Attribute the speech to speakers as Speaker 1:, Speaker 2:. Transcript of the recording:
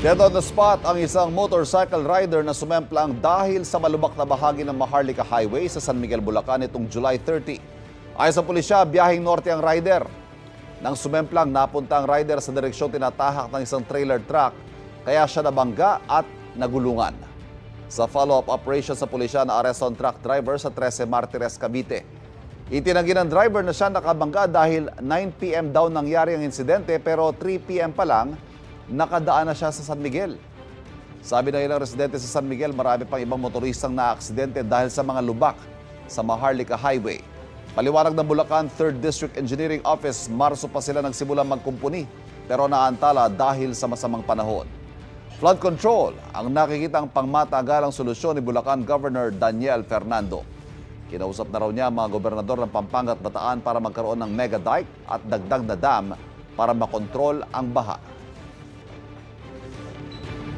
Speaker 1: Dead on the spot ang isang motorcycle rider na sumemplang dahil sa malubak na bahagi ng Maharlika Highway sa San Miguel, Bulacan itong July 30. Ayon sa pulisya, biyaheng norte ang rider. Nang sumemplang, napunta ang rider sa direksyon tinatahak ng isang trailer truck, kaya siya nabangga at nagulungan. Sa follow-up operation sa pulisya, na-arresto ang truck driver sa 13 Martires, Cavite. Itinanggi ng driver na siya nakabangga dahil 9 p.m. daw nangyari ang insidente pero 3 p.m. pa lang nakadaan na siya sa San Miguel. Sabi ng ilang residente sa San Miguel, marami pang ibang motoristang na-aksidente dahil sa mga lubak sa Maharlika Highway. Paliwanag ng Bulacan 3rd District Engineering Office, Marso pa sila nagsimulang magkumpuni pero naantala dahil sa masamang panahon. Flood control ang nakikitang pangmatagalang solusyon ni Bulacan Governor Daniel Fernando. Kinausap na raw niya ang mga gobernador ng Pampanga at Bataan para magkaroon ng mega dike at dagdag na dam para makontrol ang baha.